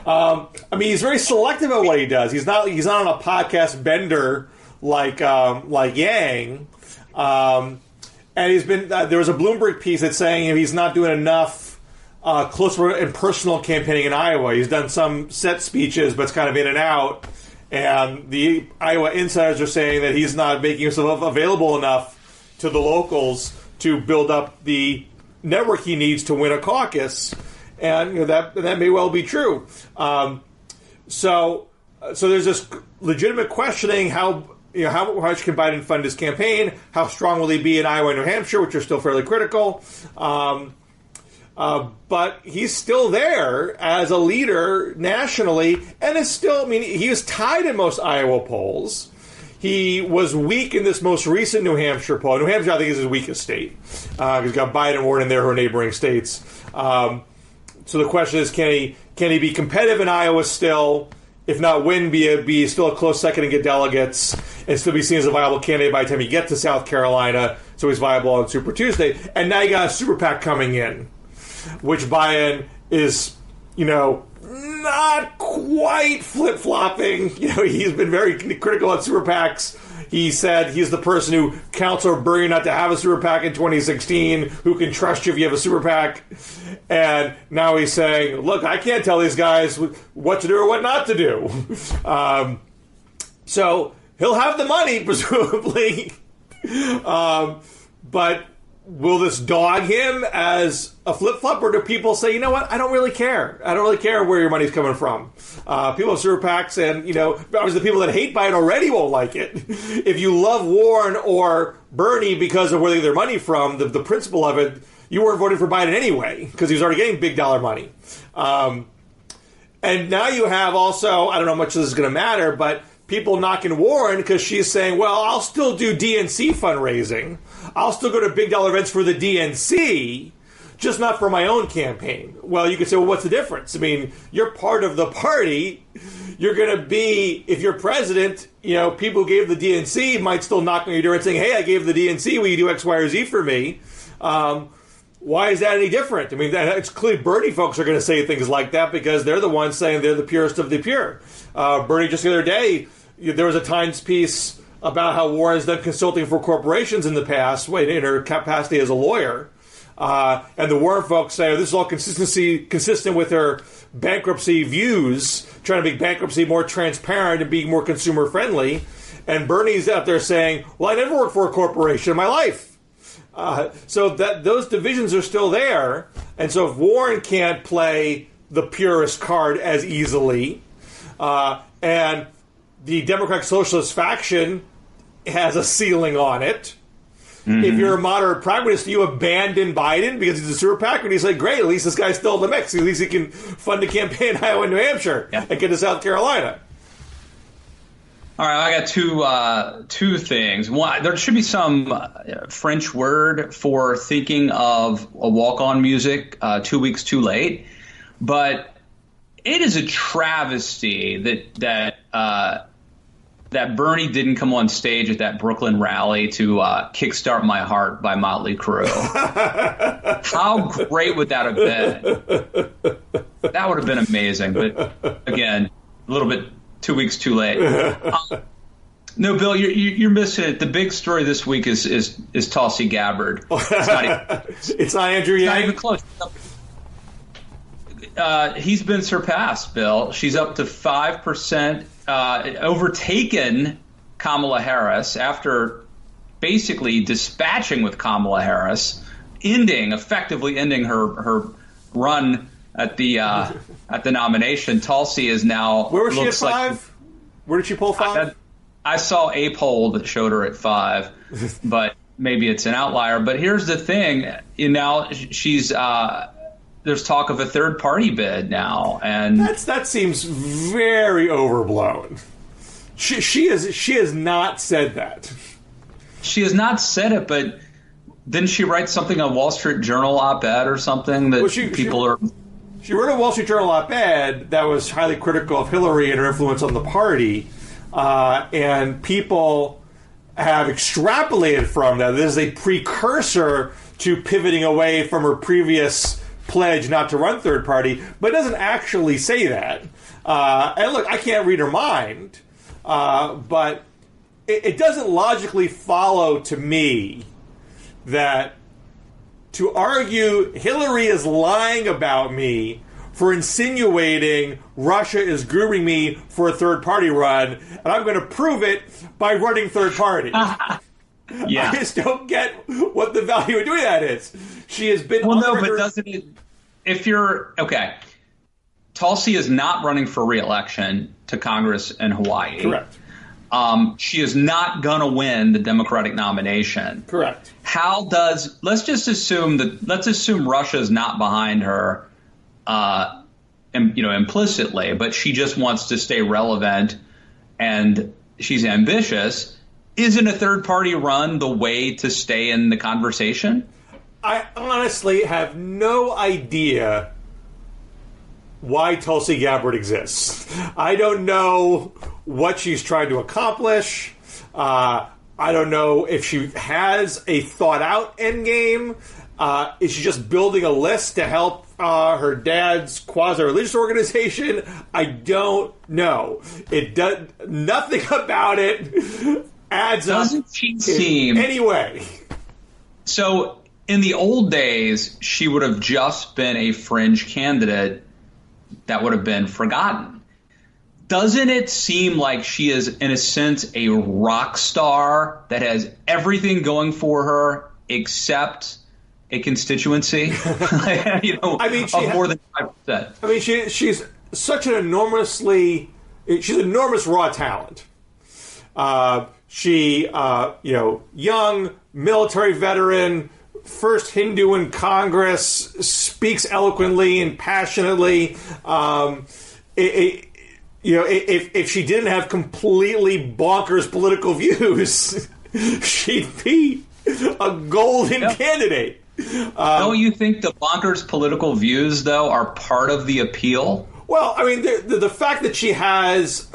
I mean, he's very selective at what he does. He's not on a podcast bender like Yang. And he's been. There was a Bloomberg piece that's saying he's not doing enough close and personal campaigning in Iowa. He's done some set speeches, but it's kind of in and out. And the Iowa insiders are saying that he's not making himself available enough to the locals to build up the network he needs to win a caucus. And that may well be true. So there's this legitimate questioning how much can Biden fund his campaign? How strong will he be in Iowa and New Hampshire, which are still fairly critical? But he's still there as a leader nationally, and is still. I mean, he was tied in most Iowa polls. He was weak in this most recent New Hampshire poll. New Hampshire, I think, is his weakest state. He's got Biden and Warren in there who are neighboring states. So the question is, can he be competitive in Iowa still? If not win, be still a close second and get delegates, and still be seen as a viable candidate by the time you get to South Carolina, so he's viable on Super Tuesday. And now you got a super PAC coming in, which Biden is, not quite flip-flopping. He's been very critical on super PACs. He said he's the person who counseled Bernie not to have a super PAC in 2016, who can trust you if you have a super PAC. And now he's saying, look, I can't tell these guys what to do or what not to do. So he'll have the money, presumably. But will this dog him as a flip-flop, or do people say, you know what, I don't really care. I don't really care where your money's coming from. People have super PACs, and, obviously the people that hate Biden already won't like it. If you love Warren or Bernie because of where they get their money from, the principle of it, you weren't voting for Biden anyway, because he was already getting big dollar money. And now you have also, I don't know how much this is going to matter, but people knocking Warren because she's saying, well, I'll still do DNC fundraising. I'll still go to big dollar events for the DNC, just not for my own campaign. Well, you could say, well, what's the difference? I mean, you're part of the party. You're going to be, if you're president, people who gave the DNC might still knock on your door and saying, hey, I gave the DNC, will you do X, Y, or Z for me? Why is that any different? I mean, it's clearly Bernie folks are going to say things like that because they're the ones saying they're the purest of the pure. Bernie, just the other day, there was a Times piece about how Warren's done consulting for corporations in the past, in her capacity as a lawyer. And the Warren folks say this is all consistent with her bankruptcy views, trying to make bankruptcy more transparent and being more consumer friendly. And Bernie's out there saying, well, I never worked for a corporation in my life. So that those divisions are still there. And so if Warren can't play the purist card as easily, and the Democratic Socialist faction has a ceiling on it, if you're a moderate pragmatist, you abandon Biden because he's a super PAC, and you say, great, at least this guy's still in the mix. At least he can fund a campaign in Iowa and New Hampshire and get to South Carolina. All right, I got two things. One, there should be some French word for thinking of a walk-on music 2 weeks too late, but it is a travesty that Bernie didn't come on stage at that Brooklyn rally to "Kickstart My Heart" by Motley Crue. How great would that have been? That would have been amazing. But again, a little bit 2 weeks too late. No, Bill, you're missing it. The big story this week is Tulsi Gabbard. It's not Andrew Yang. Not even close. He's been surpassed, Bill. She's up to 5%, overtaken Kamala Harris after basically dispatching with Kamala Harris, effectively ending her run at the nomination. Tulsi is now. Where was she at 5? Where did she pull 5? I saw a poll that showed her at 5, but maybe it's an outlier. But here's the thing: she's. There's talk of a third party bid now, and that seems very overblown. She has not said that. She has not said it, but didn't she write something on Wall Street Journal op-ed or something that people are? She wrote a Wall Street Journal op-ed that was highly critical of Hillary and her influence on the party, and people have extrapolated from that. This is a precursor to pivoting away from her previous pledge not to run third party, but it doesn't actually say that. And look, I can't read her mind, but it doesn't logically follow to me that to argue Hillary is lying about me for insinuating Russia is grooming me for a third party run, and I'm going to prove it by running third party. Yeah. I just don't get what the value of doing that is. She has been. Well, no, but doesn't it? If you're okay, Tulsi is not running for re-election to Congress in Hawaii. Correct. She is not going to win the Democratic nomination. Correct. Let's assume Russia is not behind her, implicitly, but she just wants to stay relevant and she's ambitious. Isn't a third party run the way to stay in the conversation? I honestly have no idea why Tulsi Gabbard exists. I don't know what she's trying to accomplish. I don't know if she has a thought-out endgame. Is she just building a list to help her dad's quasi-religious organization? I don't know. It does nothing about it adds Doesn't up she seem anyway. So in the old days, she would have just been a fringe candidate that would have been forgotten. Doesn't it seem like she is, in a sense, a rock star that has everything going for her except a constituency? More than 5%. I mean, she's such an enormous raw talent. Young military veteran, first Hindu in Congress, speaks eloquently and passionately. if she didn't have completely bonkers political views, she'd be a golden candidate. Don't you think the bonkers political views, though, are part of the appeal? Well, I mean, the fact that she has...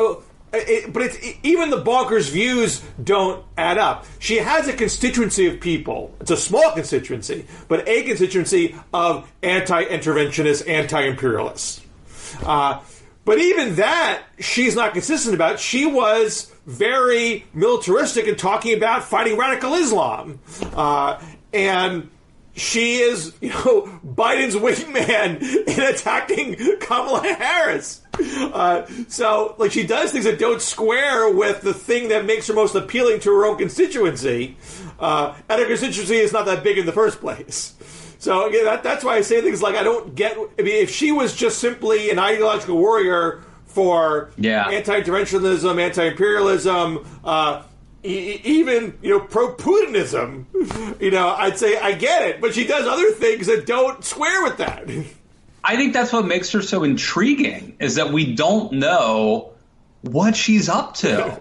even the bonkers views don't add up. She has a constituency of people. It's a small constituency, but a constituency of anti-interventionists, anti-imperialists. But even that, she's not consistent about. She was very militaristic in talking about fighting radical Islam. And she is, Biden's wingman in attacking Kamala Harris. So she does things that don't square with the thing that makes her most appealing to her own constituency. And her constituency is not that big in the first place. So again, that's why I say things like I don't get. I mean, if she was just simply an ideological warrior for anti-interventionism, anti-imperialism, even pro-Putinism, I'd say I get it. But she does other things that don't square with that. I think that's what makes her so intriguing, is that we don't know what she's up to.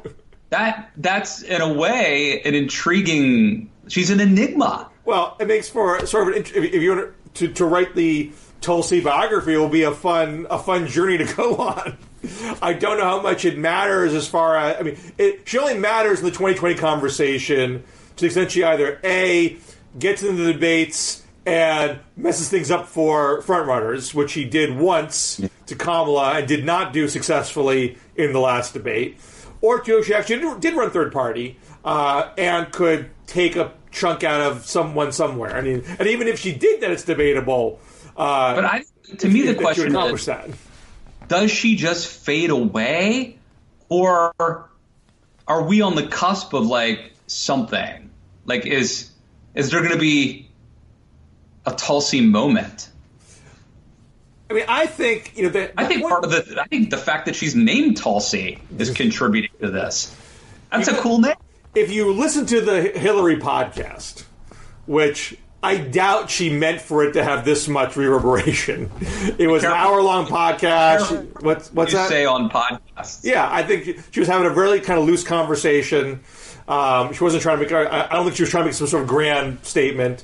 That's in a way an intriguing. She's an enigma. Well, it makes for sort of if you want to write the Tulsi biography, it will be a fun journey to go on. I don't know how much it matters as far as she only matters in the 2020 conversation to the extent she either A, gets into the debates and messes things up for frontrunners, which he did once to Kamala and did not do successfully in the last debate, or two, she actually did run third party and could take a chunk out of someone somewhere. I mean, and even if she did that, it's debatable. But to me, the question is, does she just fade away, or are we on the cusp of something? Is there going to be a Tulsi moment? I mean, I think I think the fact that she's named Tulsi is contributing to this. That's a cool name. If you listen to the Hillary podcast, which I doubt she meant for it to have this much reverberation. It was an hour-long podcast. What's that? You say on podcasts. Yeah, I think she was having a really kind of loose conversation. She wasn't trying to make. I don't think she was trying to make some sort of grand statement.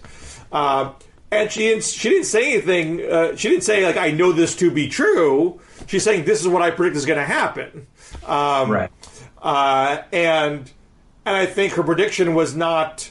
And she didn't say anything. She didn't say I know this to be true. She's saying this is what I predict is going to happen. Right. And I think her prediction was not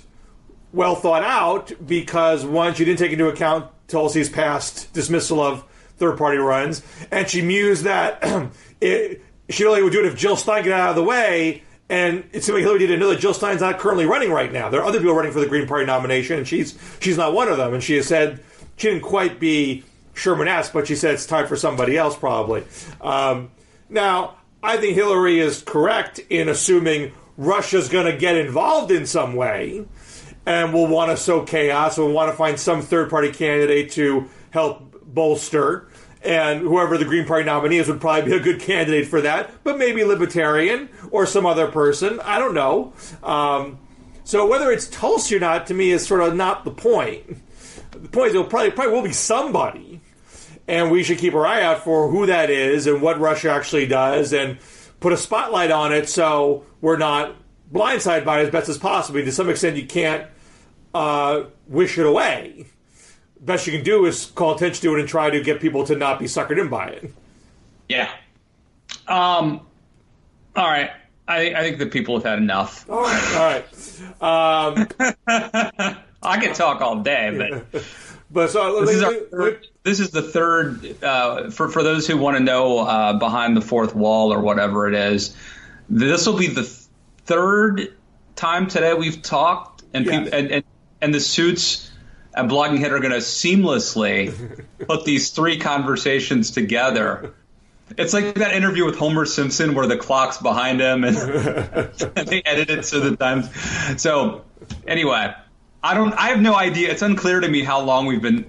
well thought out because, one, she didn't take into account Tulsi's past dismissal of third-party runs, and she mused that she only would do it if Jill Stein got out of the way, and it seemed like Hillary didn't know that Jill Stein's not currently running right now. There are other people running for the Green Party nomination, and she's not one of them, and she has said she didn't quite be Sherman-esque, but she said it's time for somebody else, probably. Now, I think Hillary is correct in assuming Russia's going to get involved in some way and will want to sow chaos, will want to find some third-party candidate to help bolster, and whoever the Green Party nominee is would probably be a good candidate for that, but maybe Libertarian or some other person. I don't know. So whether it's Tulsi or not, to me, is sort of not the point. The point is it probably will be somebody, and we should keep our eye out for who that is and what Russia actually does and put a spotlight on it so we're not blindsided by it as best as possible. To some extent, you can't wish it away. Best you can do is call attention to it and try to get people to not be suckered in by it. Yeah. All right. I think the people have had enough. All right. I could talk all day, but so this is the third. For those who want to know behind the fourth wall or whatever it is, this will be the third time today we've talked, and people, and the suits and Blogging Head are going to seamlessly put these three conversations together. It's like that interview with Homer Simpson where the clock's behind him and they edit it so the times. So anyway, I have no idea. It's unclear to me how long we've been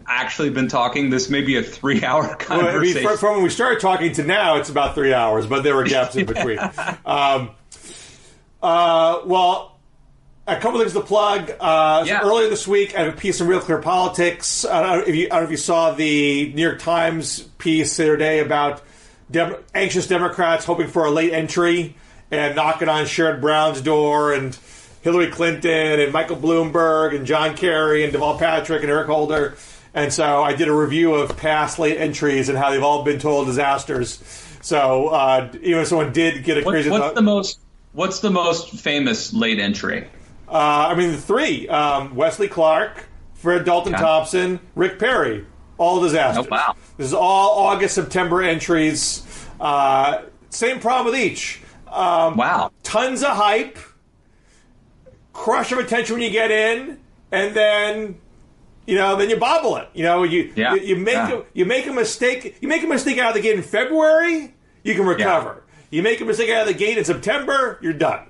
talking. This may be a 3-hour conversation. Well, from when we started talking to now, it's about 3 hours, but there were gaps in between. Well, a couple things to plug. So earlier this week, I have a piece in Real Clear Politics. I don't know if you saw the New York Times piece the other day about anxious Democrats hoping for a late entry and knocking on Sherrod Brown's door, and Hillary Clinton and Michael Bloomberg and John Kerry and Deval Patrick and Eric Holder. And so I did a review of past late entries and how they've all been total disasters. So even if someone did get a crazy... What's the most famous late entry? The three. Wesley Clark, Fred Dalton Thompson, Rick Perry. All disasters. Oh, wow. This is all August, September entries. Same problem with each. Wow. Tons of hype. Crush of attention when you get in. And then... then you bobble it. You make a mistake. You make a mistake out of the gate in February, you can recover. You make a mistake out of the gate in September, you're done.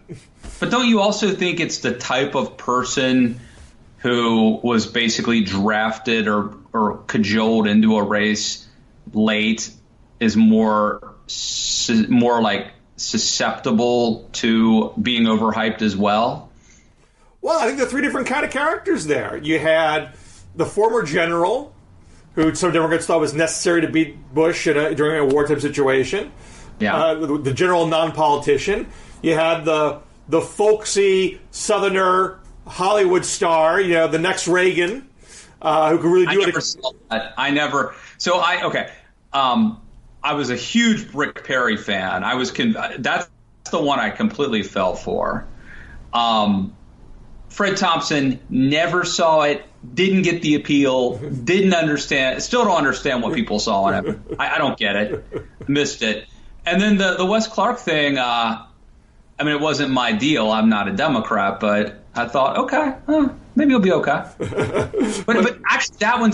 But don't you also think it's the type of person who was basically drafted or cajoled into a race late is more like susceptible to being overhyped as well? Well, I think there are three different kind of characters there. You had the former general, who some Democrats thought was necessary to beat Bush during a wartime situation. Yeah. The general non-politician. You had the folksy Southerner Hollywood star, the next Reagan, who could really do I was a huge Rick Perry fan. That's the one I completely fell for. Fred Thompson never saw it, didn't get the appeal, didn't understand, still don't understand what people saw in it. I don't get it, missed it. And then the Wes Clark thing, it wasn't my deal. I'm not a Democrat, but I thought, okay, maybe it'll be okay. but actually, that one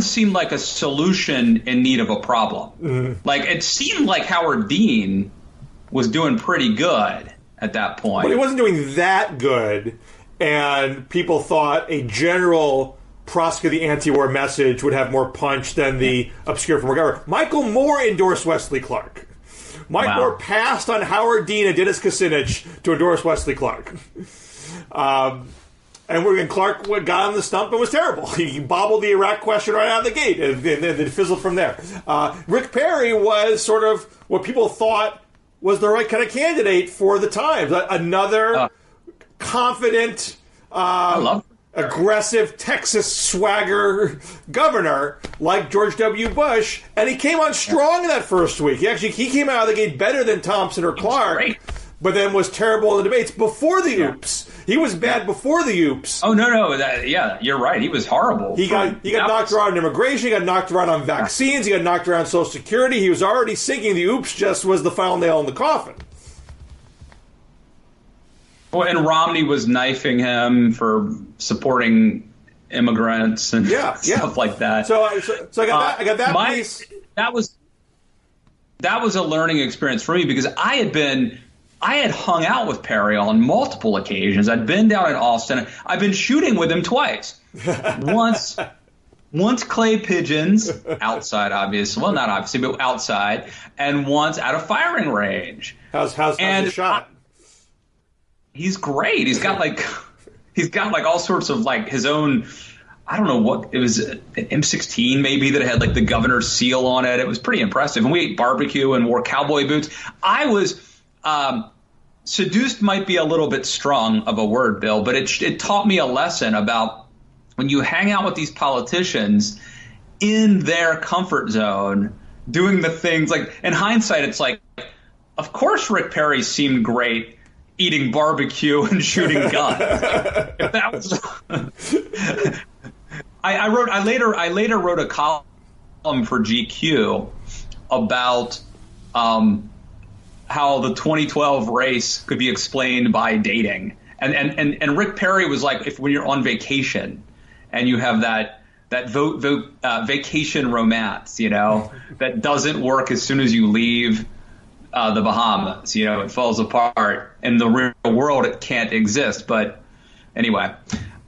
seemed like a solution in need of a problem. Mm-hmm. Like, it seemed like Howard Dean was doing pretty good at that point. But he wasn't doing that good, and people thought a general prosecute the anti-war message would have more punch than the obscure former governor. Michael Moore endorsed Wesley Clark. Mike Moore passed on Howard Dean and Dennis Kucinich to endorse Wesley Clark. And Clark got on the stump and was terrible. He bobbled the Iraq question right out of the gate, and then it fizzled from there. Rick Perry was sort of what people thought was the right kind of candidate for the Times. Another confident, aggressive Texas swagger governor like George W. Bush, and he came on strong in that first week. He came out of the gate better than Thompson or Clark, but then was terrible in the debates before the oops. He was bad before the oops. Oh, no. You're right. He was horrible. He got knocked around on immigration. He got knocked around on vaccines. He got knocked around on Social Security. He was already sinking. The oops just was the final nail in the coffin. Well, and Romney was knifing him for supporting immigrants and stuff like that. So I got that piece. That was a learning experience for me because I had hung out with Perry on multiple occasions. I'd been down in Austin. I've been shooting with him twice. Once clay pigeons outside, obviously. Well, not obviously, but outside, and once at a firing range. How's the shot? He's great. He's got like all sorts of like his own. I don't know what it was, an M16 maybe that had like the governor's seal on it. It was pretty impressive. And we ate barbecue and wore cowboy boots. I was seduced might be a little bit strong of a word, Bill, but it taught me a lesson about when you hang out with these politicians in their comfort zone, doing the things like in hindsight, it's like, of course, Rick Perry seemed great eating barbecue and shooting guns. If that was, I later wrote a column for GQ about how the 2012 race could be explained by dating, and Rick Perry was like, if when you're on vacation and you have that vacation romance, that doesn't work as soon as you leave the Bahamas, it falls apart. In the real world, it can't exist. But anyway,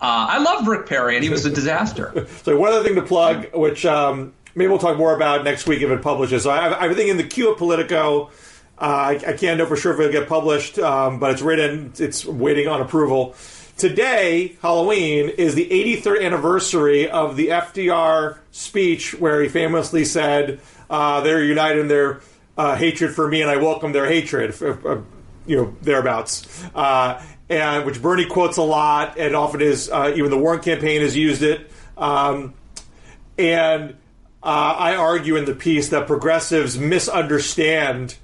I love Rick Perry, and he was a disaster. So one other thing to plug, which maybe we'll talk more about next week if it publishes. So I have everything in the queue at Politico. I can't know for sure if it'll get published, but it's written. It's waiting on approval. Today, Halloween, is the 83rd anniversary of the FDR speech where he famously said, they're united in their hatred for me, and I welcome their hatred, thereabouts. And which Bernie quotes a lot, and often is, even the Warren campaign has used it. And I argue in the piece that progressives misunderstand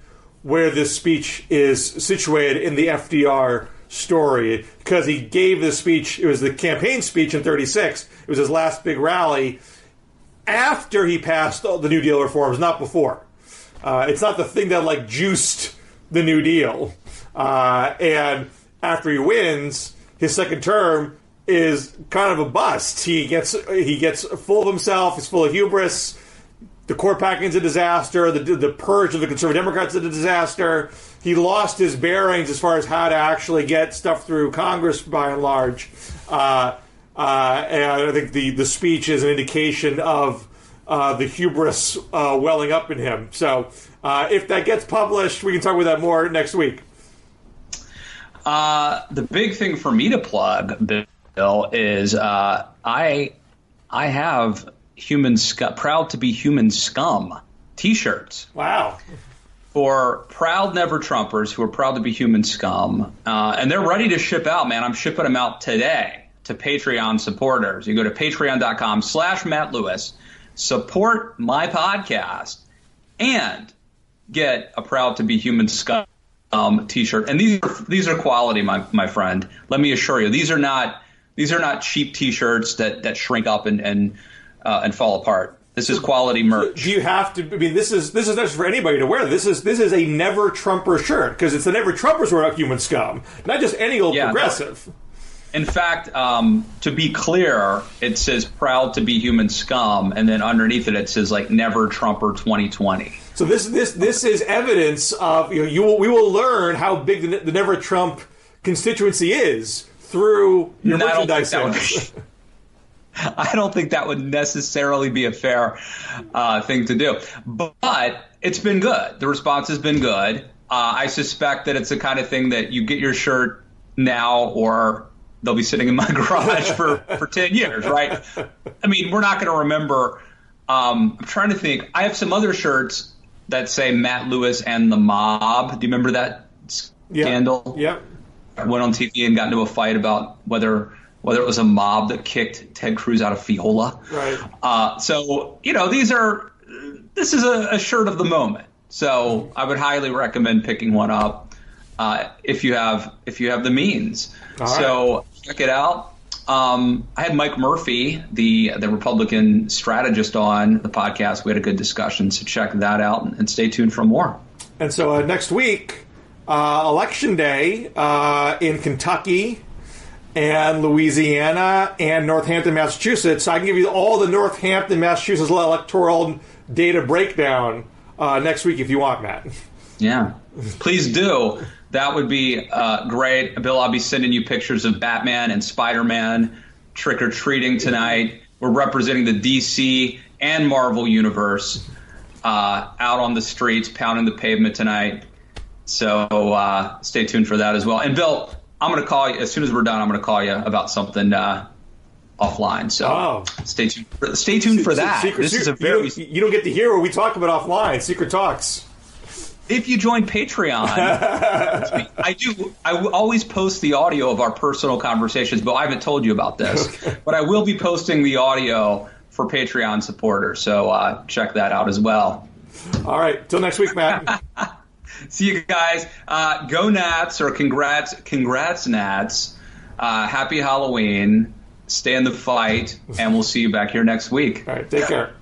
where this speech is situated in the FDR story, because he gave this speech, it was the campaign speech in 36, it was his last big rally, after he passed the New Deal reforms, not before. It's not the thing that, juiced the New Deal. And after he wins, his second term is kind of a bust. He gets full of himself. He's full of hubris. The court packing's a disaster. The purge of the conservative Democrats is a disaster. He lost his bearings as far as how to actually get stuff through Congress, by and large. And I think the speech is an indication of the hubris welling up in him. So if that gets published, we can talk about that more next week. The big thing for me to plug, Bill, is I have proud to be human scum T-shirts. Wow. For proud never Trumpers who are proud to be human scum. And they're ready to ship out, man. I'm shipping them out today to Patreon supporters. You go to patreon.com/Matt Lewis, support my podcast, and get a proud to be human scum T-shirt. And these are quality, my friend. Let me assure you, these are not cheap T-shirts that shrink up and fall apart. This is quality merch. Do you have to? I mean, this is not just for anybody to wear. This is a never Trumper shirt, because it's the never Trumpers who are human scum, not just any old progressive. No. In fact, to be clear, it says proud to be human scum, and then underneath it says never Trumper 2020. So this is evidence of we will learn how big the never Trump constituency is through your merchandise sales. I don't think that would necessarily be a fair thing to do, but it's been good. The response has been good. I suspect that it's the kind of thing that you get your shirt now, or they'll be sitting in my garage for 10 years, right? I mean, we're not going to remember. I'm trying to think. I have some other shirts that say Matt Lewis and the Mob. Do you remember that scandal? Yep. I went on TV and got into a fight about whether it was a mob that kicked Ted Cruz out of Fiola. Right. So, this is a shirt of the moment. So I would highly recommend picking one up if you have the means. All right. So check it out. I had Mike Murphy, the Republican strategist, on the podcast. We had a good discussion, so check that out and stay tuned for more. And so next week, Election Day in Kentucky and Louisiana and Northampton, Massachusetts. I can give you all the Northampton, Massachusetts electoral data breakdown next week if you want, Matt. Yeah, please do. That would be great. Bill, I'll be sending you pictures of Batman and Spider-Man trick-or-treating tonight. We're representing the DC and Marvel universe out on the streets, pounding the pavement tonight. So stay tuned for that as well. And Bill, I'm going to call you as soon as we're done. I'm going to call you about something offline. So stay tuned for that. This is a very you don't get to hear what we talk about offline. Secret talks. If you join Patreon, I will always post the audio of our personal conversations, but I haven't told you about this. Okay. But I will be posting the audio for Patreon supporters, so check that out as well. All right. Till next week, Matt. See you guys. Go Nats, or congrats Nats. Happy Halloween. Stay in the fight, and we'll see you back here next week. All right. Take care.